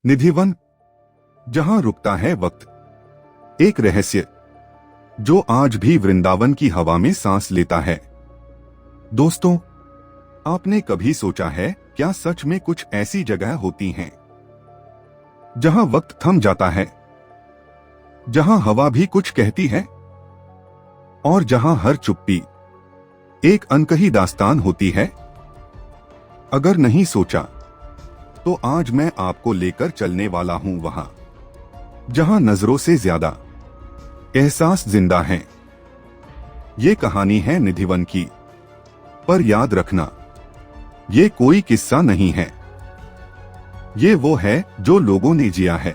निधिवन, जहां रुकता है वक्त। एक रहस्य जो आज भी वृंदावन की हवा में सांस लेता है। दोस्तों, आपने कभी सोचा है क्या सच में कुछ ऐसी जगह होती हैं जहां वक्त थम जाता है, जहां हवा भी कुछ कहती है और जहां हर चुप्पी एक अनकही दास्तान होती है? अगर नहीं सोचा तो आज मैं आपको लेकर चलने वाला हूं वहां जहां नजरों से ज्यादा एहसास जिंदा हैं। ये कहानी है निधिवन की, पर याद रखना ये कोई किस्सा नहीं है। ये वो है जो लोगों ने जिया है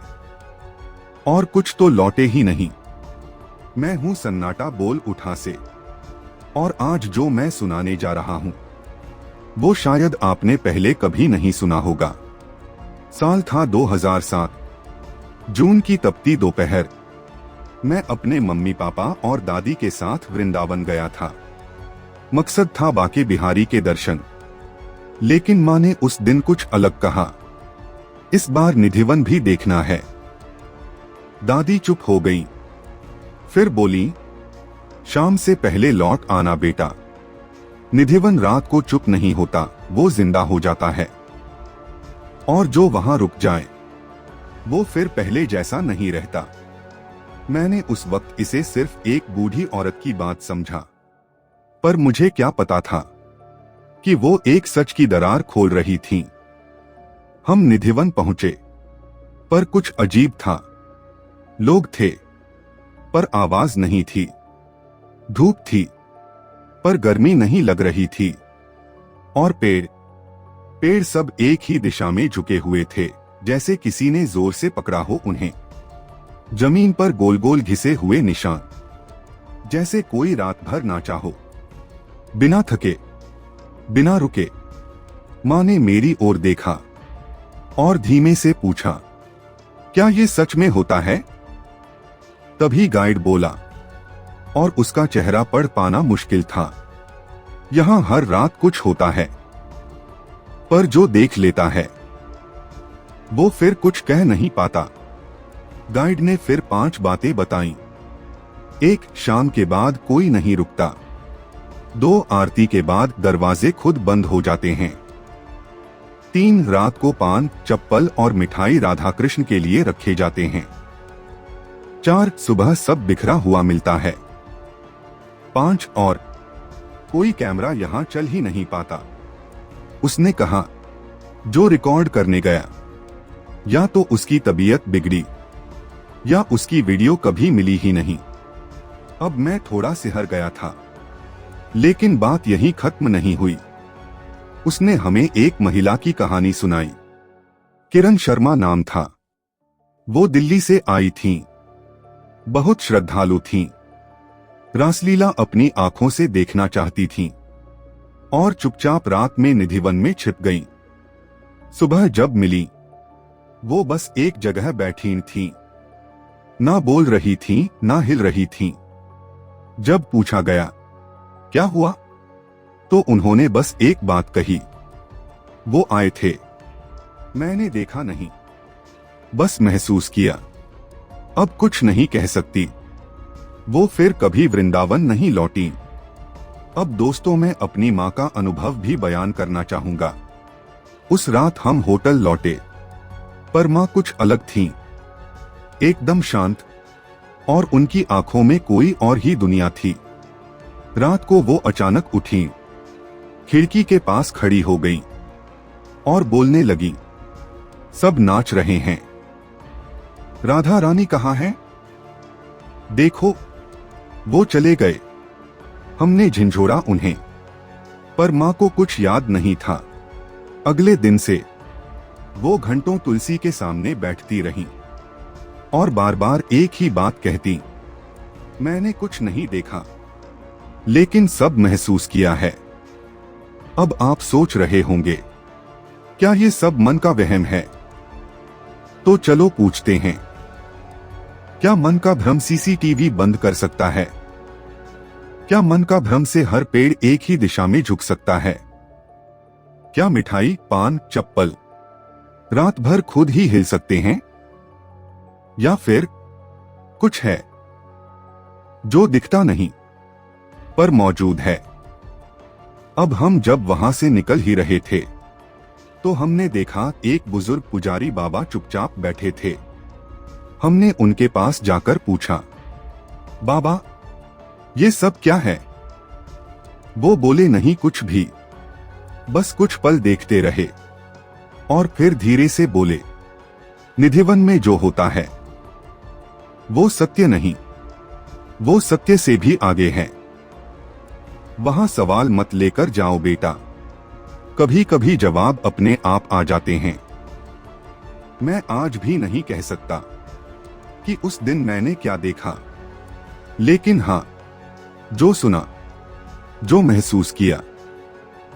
और कुछ तो लौटे ही नहीं। मैं हूं सन्नाटा बोल उठा से, और आज जो मैं सुनाने जा रहा हूं वो शायद आपने पहले कभी नहीं सुना होगा। साल था 2007। जून की तपती दोपहर। मैं अपने मम्मी पापा और दादी के साथ वृंदावन गया था। मकसद था बाके बिहारी के दर्शन। लेकिन माँ ने उस दिन कुछ अलग कहा, इस बार निधिवन भी देखना है। दादी चुप हो गई, फिर बोली, शाम से पहले लौट आना बेटा। निधिवन रात को चुप नहीं होता, वो जिंदा हो जाता है। और जो वहां रुक जाए वो फिर पहले जैसा नहीं रहता। मैंने उस वक्त इसे सिर्फ एक बूढ़ी औरत की बात समझा, पर मुझे क्या पता था कि वो एक सच की दरार खोल रही थी। हम निधिवन पहुंचे, पर कुछ अजीब था। लोग थे पर आवाज नहीं थी। धूप थी पर गर्मी नहीं लग रही थी। और पेड़ सब एक ही दिशा में झुके हुए थे, जैसे किसी ने जोर से पकड़ा हो उन्हें। जमीन पर गोल गोल घिसे हुए निशान, जैसे कोई रात भर नाचा हो। बिना थके, बिना रुके माँ ने मेरी ओर देखा और धीमे से पूछा, क्या ये सच में होता है? तभी गाइड बोला, और उसका चेहरा पढ़ पाना मुश्किल था, यहां हर रात कुछ होता है, पर जो देख लेता है वो फिर कुछ कह नहीं पाता। गाइड ने फिर 5 बातें बताईं। 1, शाम के बाद कोई नहीं रुकता। 2, आरती के बाद दरवाजे खुद बंद हो जाते हैं। 3, रात को पान, चप्पल और मिठाई राधा कृष्ण के लिए रखे जाते हैं। 4, सुबह सब बिखरा हुआ मिलता है। 5, और कोई कैमरा यहां चल ही नहीं पाता। उसने कहा, जो रिकॉर्ड करने गया या तो उसकी तबीयत बिगड़ी या उसकी वीडियो कभी मिली ही नहीं। अब मैं थोड़ा सिहर गया था, लेकिन बात यहीं खत्म नहीं हुई। उसने हमें एक महिला की कहानी सुनाई। किरण शर्मा नाम था। वो दिल्ली से आई थीं। बहुत श्रद्धालु थीं। रासलीला अपनी आंखों से देखना चाहती थीं और चुपचाप रात में निधिवन में छिप गईं। सुबह जब मिली वो बस एक जगह बैठी थीं, ना बोल रही थीं, ना हिल रही थीं। जब पूछा गया क्या हुआ, तो उन्होंने बस एक बात कही, वो आए थे, मैंने देखा नहीं, बस महसूस किया। अब कुछ नहीं कह सकती। वो फिर कभी वृंदावन नहीं लौटी। अब दोस्तों, मैं अपनी माँ का अनुभव भी बयान करना चाहूंगा। उस रात हम होटल लौटे, पर माँ कुछ अलग थीं, एकदम शांत, और उनकी आंखों में कोई और ही दुनिया थी। रात को वो अचानक उठी, खिड़की के पास खड़ी हो गई और बोलने लगी, सब नाच रहे हैं, राधा रानी कहाँ है? देखो, वो चले गए। हमने झिंझोड़ा उन्हें, पर माँ को कुछ याद नहीं था। अगले दिन से वो घंटों तुलसी के सामने बैठती रहीं और बार बार एक ही बात कहती, मैंने कुछ नहीं देखा, लेकिन सब महसूस किया है। अब आप सोच रहे होंगे, क्या ये सब मन का वहम है? तो चलो पूछते हैं, क्या मन का भ्रम सीसीटीवी बंद कर सकता है? क्या मन का भ्रम से हर पेड़ एक ही दिशा में झुक सकता है? क्या मिठाई, पान, चप्पल रात भर खुद ही हिल सकते हैं, या फिर कुछ है जो दिखता नहीं पर मौजूद है। अब हम जब वहां से निकल ही रहे थे तो हमने देखा एक बुजुर्ग पुजारी बाबा चुपचाप बैठे थे। हमने उनके पास जाकर पूछा, बाबा ये सब क्या है? वो बोले, नहीं कुछ भी, बस कुछ पल देखते रहे। और फिर धीरे से बोले, निधिवन में जो होता है वो सत्य नहीं, वो सत्य से भी आगे है। वहां सवाल मत लेकर जाओ बेटा, कभी कभी जवाब अपने आप आ जाते हैं। मैं आज भी नहीं कह सकता कि उस दिन मैंने क्या देखा, लेकिन हाँ, जो सुना, जो महसूस किया,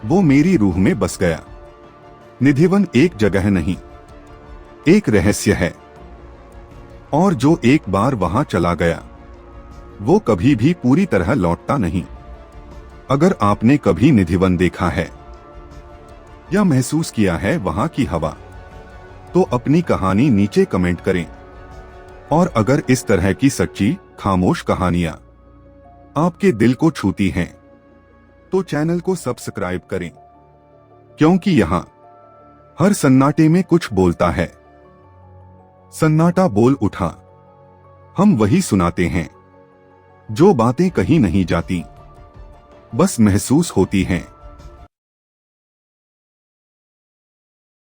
वो मेरी रूह में बस गया। निधिवन एक जगह नहीं, एक रहस्य है, और जो एक बार वहां चला गया वो कभी भी पूरी तरह लौटता नहीं। अगर आपने कभी निधिवन देखा है या महसूस किया है वहां की हवा, तो अपनी कहानी नीचे कमेंट करें। और अगर इस तरह की सच्ची खामोश कहानियां आपके दिल को छूती हैं तो चैनल को सब्सक्राइब करें, क्योंकि यहां हर सन्नाटे में कुछ बोलता है। सन्नाटा बोल उठा, हम वही सुनाते हैं जो बातें कहीं नहीं जाती, बस महसूस होती हैं।